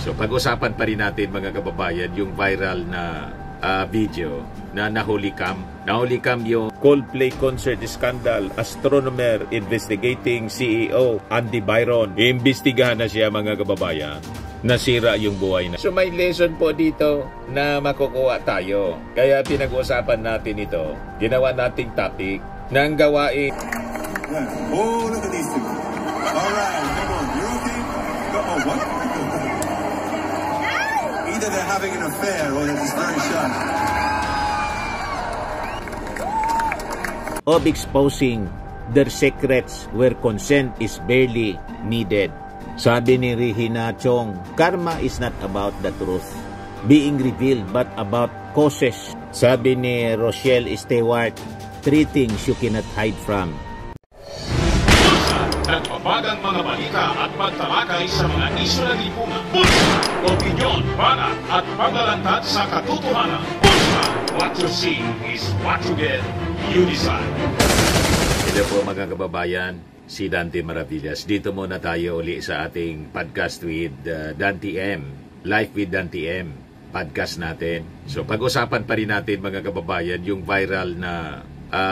So pag-usapan pa rin natin mga kababayan yung viral na video na nahuli cam yung Coldplay concert scandal. Astronomer investigating CEO Andy Byron. Iimbestigahan na siya mga kababayan. Nasira yung buhay na. So may lesson po dito na makukuha tayo. Kaya pinag-usapan natin ito. Ginawa nating topic ng gawain. Oh, look at these two. Alright, come on. You're okay? Oh, what? Either they're having an affair or they're just very shy. Of exposing their secrets where consent is barely needed. Sabi ni Regina Chong, karma is not about the truth being revealed but about causes. Sabi ni Rochelle Stewart, 3 things you cannot hide from. Nagpapagang mga balita at pagtalakay sa mga isyu na lipungan. Bulsa! Opinyon, banat at paglalantad sa katotohanan. Bulsa! What you see is what you get. You decide. Ito po mga kababayan, si Dante Maravillas. Dito muna tayo uli sa ating podcast with Dante M. Life with Dante M. Podcast natin. So pag-usapan pa rin natin mga kababayan yung viral na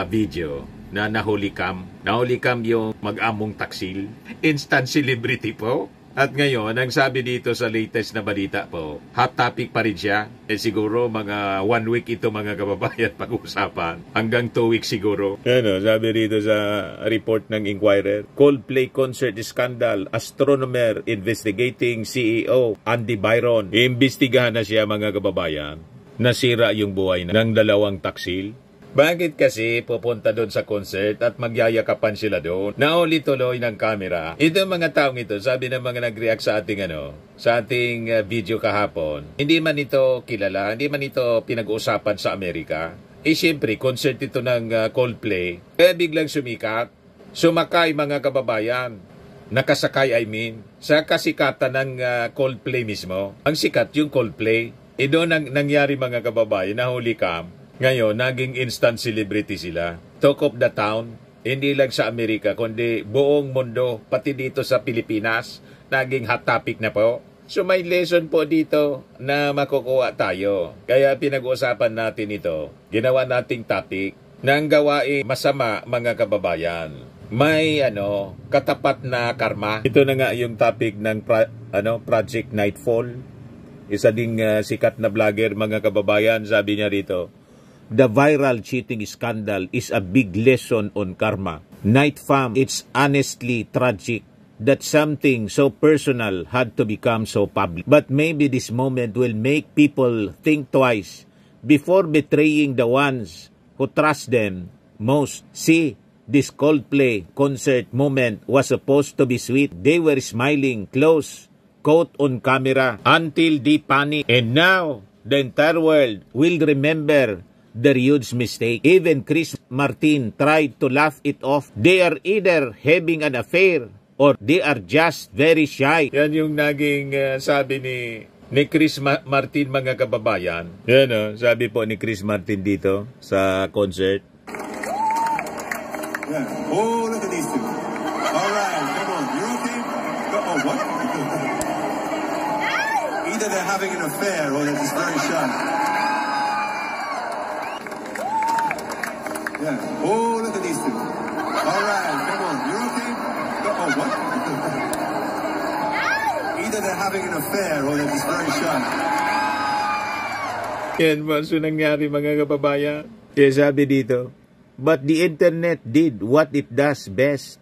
video na nahuli cam yung mag-among taksil. Instant celebrity po. At ngayon, ang sabi dito sa latest na balita po, hot topic pa rin siya. Siguro mga 1 week ito mga kababayan pag-usapan. Hanggang 2 weeks siguro. Ano, sabi dito sa report ng Inquirer, Coldplay concert scandal. Astronomer investigating CEO Andy Byron. Iimbestigahan na siya mga kababayan. Nasira yung buhay ng 2 taksil. Bakit kasi pupunta doon sa concert at magyayakapan sila doon? Nauli tuloy ng camera. Ito mga taong ito, sabi ng mga nag-react sa ating video kahapon. Hindi man ito kilala, hindi man ito pinag-uusapan sa Amerika. Siyempre, concert ito ng Coldplay. Kaya biglang sumikat. Sumakay mga kababayan. Nakasakay sa kasikatan ng Coldplay mismo. Ang sikat yung Coldplay. Doon ang nangyari mga kababayan, nahuli cam. Ngayon, naging instant celebrity sila. Talk of the town, hindi lang sa Amerika, kundi buong mundo, pati dito sa Pilipinas, naging hot topic na po. So may lesson po dito na makukuha tayo. Kaya pinag-uusapan natin ito. Ginawa nating topic ng gawain masama mga kababayan. May katapat na karma. Ito na nga yung topic ng Project Nightfall. Isa ding sikat na vlogger mga kababayan, sabi niya rito, the viral cheating scandal is a big lesson on karma. Night fam, it's honestly tragic that something so personal had to become so public. But maybe this moment will make people think twice before betraying the ones who trust them most. See, this Coldplay concert moment was supposed to be sweet. They were smiling close, caught on camera, until they panic. And now, the entire world will remember their huge mistake. Even Chris Martin tried to laugh it off. They are either having an affair or they are just very shy. Yan yung naging sabi ni Chris Martin mga kababayan. Yan sabi po ni Chris Martin dito sa concert. Yeah. Oh, look at these two. Alright, come on. You're okay? Oh, what? Either they're having an affair or they're just very shy. Yeah. Oh, look at these two. Alright, come on. You're okay? Oh, what? Either they're having an affair or they're just very shy. Yan ba so nangyari mga kababayan? Kaya sabi dito, but the internet did what it does best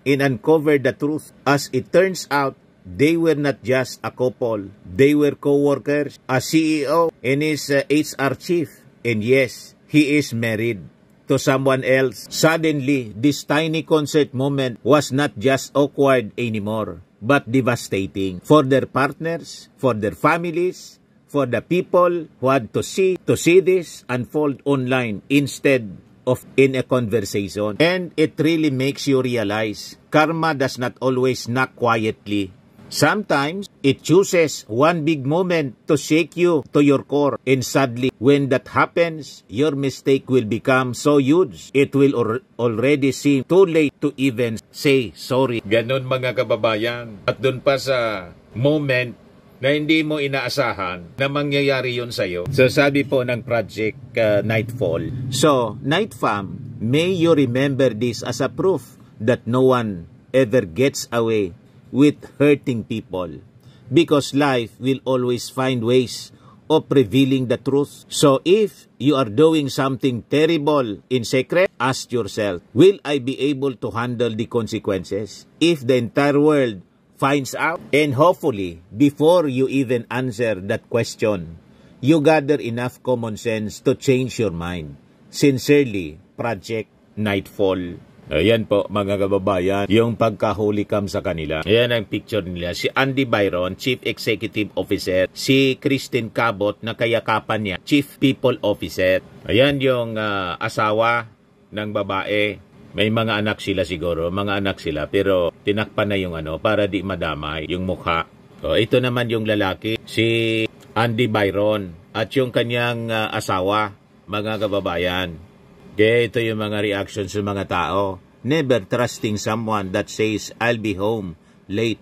and uncovered the truth. As it turns out, they were not just a couple. They were co-workers, a CEO and his HR chief. And yes, he is married to someone else. Suddenly, this tiny concert moment was not just awkward anymore, but devastating for their partners, for their families, for the people who had to see this unfold online instead of in a conversation. And it really makes you realize karma does not always knock quietly. Sometimes, it chooses one big moment to shake you to your core. And sadly, when that happens, your mistake will become so huge, it will already seem too late to even say sorry. Ganon mga kababayan. At dun pa sa moment na hindi mo inaasahan na mangyayari yun sa'yo. So sabi po ng Project Nightfall. So, Night Fam, may you remember this as a proof that no one ever gets away with hurting people. Because life will always find ways of revealing the truth. So if you are doing something terrible in secret, ask yourself, will I be able to handle the consequences if the entire world finds out? And hopefully, before you even answer that question, you gather enough common sense to change your mind. Sincerely, Project Nightfall. Ayan po mga kababayan, yung pagkahulikam sa kanila. Ayan ang picture nila. Si Andy Byron, Chief Executive Officer. Si Christine Cabot, na kayakapan niya, Chief People Officer. Ayan yung asawa ng babae. May mga anak sila siguro, mga anak sila. Pero tinakpan na yung para di madamay yung mukha. So, ito naman yung lalaki, si Andy Byron. At yung kanyang asawa, mga kababayan. Kaya ito yung mga reactions ng mga tao. Never trusting someone that says, I'll be home late.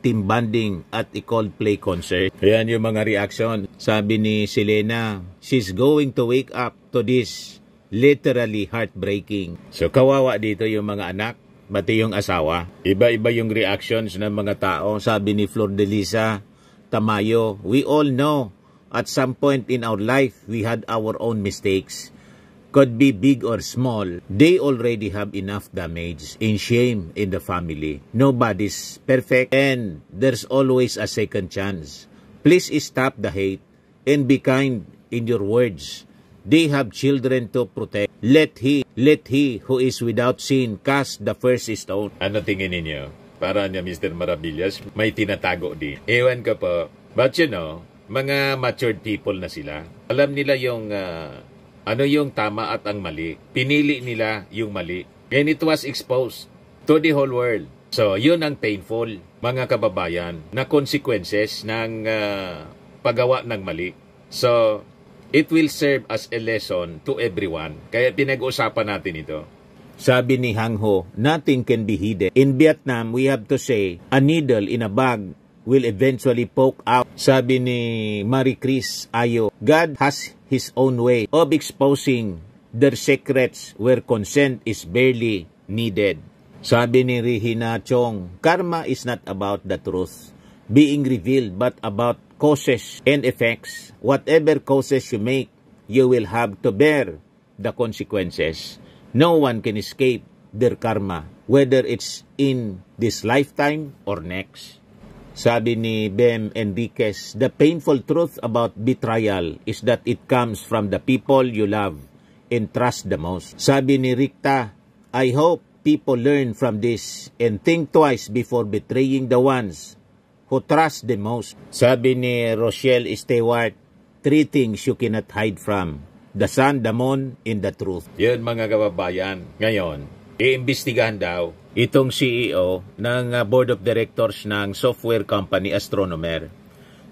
Team bonding at a Coldplay concert. Ayan yung mga reaction. Sabi ni Selena, she's going to wake up to this literally heartbreaking. So kawawa dito yung mga anak, pati yung asawa. Iba-iba yung reactions ng mga tao. Sabi ni Flor de Lisa Tamayo, we all know at some point in our life we had our own mistakes. Could be big or small, they already have enough damage and shame in the family. Nobody's perfect and there's always a second chance. Please stop the hate and be kind in your words. They have children to protect. Let he who is without sin cast the first stone. Ano tingin ninyo? Para niya Mr. Maravillas, may tinatago din. Ewan ko po. But you know, mga matured people na sila. Alam nila yung ano yung tama at ang mali. Pinili nila yung mali. And it was exposed to the whole world. So, yun ang painful, mga kababayan, na consequences ng paggawa ng mali. So, it will serve as a lesson to everyone. Kaya pinag-uusapan natin ito. Sabi ni Hang Ho, nothing can be hidden. In Vietnam, we have to say, a needle in a bag will eventually poke out. Sabi ni Marie Chris Ayo, God has His own way of exposing their secrets where consent is barely needed. Sabi ni Regina Chong, karma is not about the truth being revealed but about causes and effects. Whatever causes you make, you will have to bear the consequences. No one can escape their karma, whether it's in this lifetime or next. Sabi ni Bem Enriquez, the painful truth about betrayal is that it comes from the people you love and trust the most. Sabi ni Rikta, I hope people learn from this and think twice before betraying the ones who trust the most. Sabi ni Rochelle Stewart, 3 things you cannot hide from: the sun, the moon, and the truth. Yun mga kababayan. Ngayon, iimbestigahan daw itong CEO ng Board of Directors ng software company Astronomer.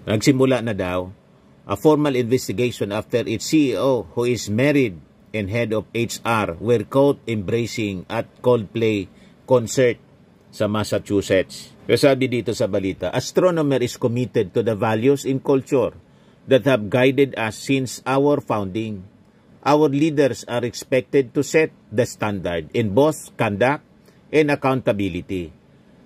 Nagsimula na daw a formal investigation after its CEO, who is married and head of HR, were caught embracing at Coldplay concert sa Massachusetts. Sabi dito sa balita, Astronomer is committed to the values and culture that have guided us since our founding. Our leaders are expected to set the standard in both conduct and accountability.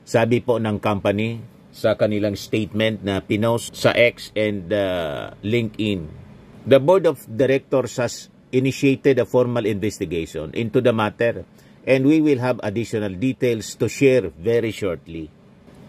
Sabi po ng company sa kanilang statement na pinost sa X and LinkedIn. The Board of Directors has initiated a formal investigation into the matter and we will have additional details to share very shortly.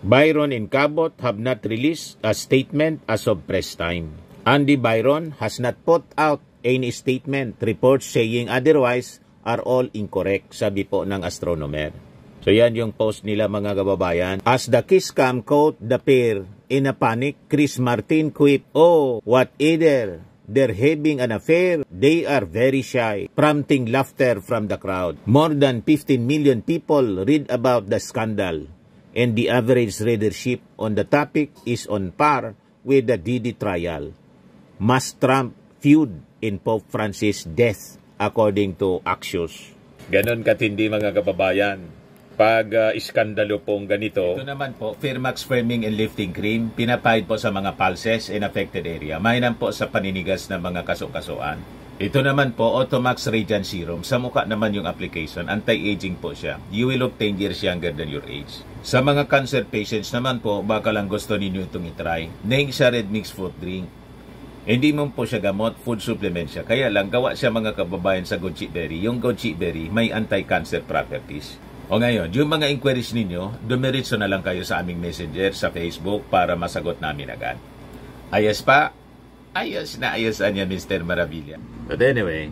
Byron and Cabot have not released a statement as of press time. Andy Byron has not put out any statement. Reports saying otherwise are all incorrect, sabi po ng Astronomer. So yan yung post nila mga kababayan. As the kiss cam caught the pair in a panic, Chris Martin quipped, oh, whatever, they're having an affair, they are very shy, prompting laughter from the crowd. More than 15 million people read about the scandal, and the average readership on the topic is on par with the Diddy trial. Must Trump feud in Pope Francis' death, according to Axios. Ganon katindi mga kababayan pag iskandalo pong ganito. Ito naman po, Firmax Firming and Lifting Cream, pinapahid po sa mga pulses in affected area. Mainam po sa paninigas ng mga kaso-kasuan. Ito naman po, Automax Radiant Serum. Sa mukha naman yung application, anti-aging po siya. You will look 10 years younger than your age. Sa mga cancer patients naman po, baka lang gusto ninyo itong itry. Neng siya red mixed fruit drink. Hindi mo po siya gamot, food supplement siya. Kaya lang, gawa siya mga kababayan sa goji berry. Yung goji berry, may anti-cancer properties. O ngayon, yung mga inquiries ninyo, dumiritso na lang kayo sa aming messenger sa Facebook para masagot namin agad. Ayos pa? Ayos na ayos niya, Mr. Maravilla. But anyway,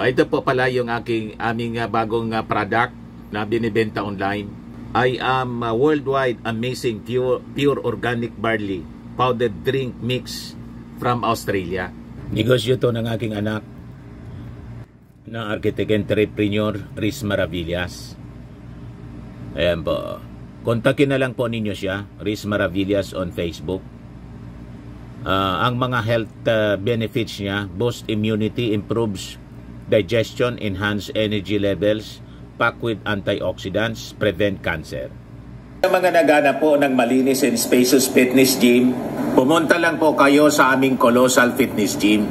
ito po pala yung aming bagong product na binibenta online. I am worldwide amazing pure organic barley powdered drink mix from Australia. Negosyo to ng aking anak na architect entrepreneur Riz Maravillas. Ayan po. Kontakin na lang po ninyo siya, Riz Maravillas on Facebook. Ang mga health benefits niya, boost immunity, improves digestion, enhance energy levels, packed with antioxidants, prevent cancer. Sa mga nagana po ng malinis and spacious fitness gym, pumunta lang po kayo sa aming Colossal Fitness Gym.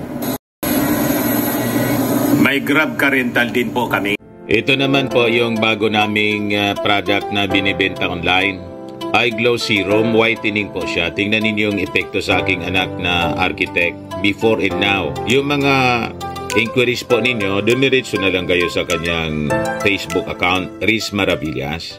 May Grab ka rental din po kami. Ito naman po yung bago naming product na binibenta online. Eye Glow Serum, whitening po siya. Tingnan ninyo yung epekto sa aking anak na architect before and now. Yung mga inquiries po ninyo, dumiretso na lang kayo sa kanyang Facebook account, Riz Maravillas.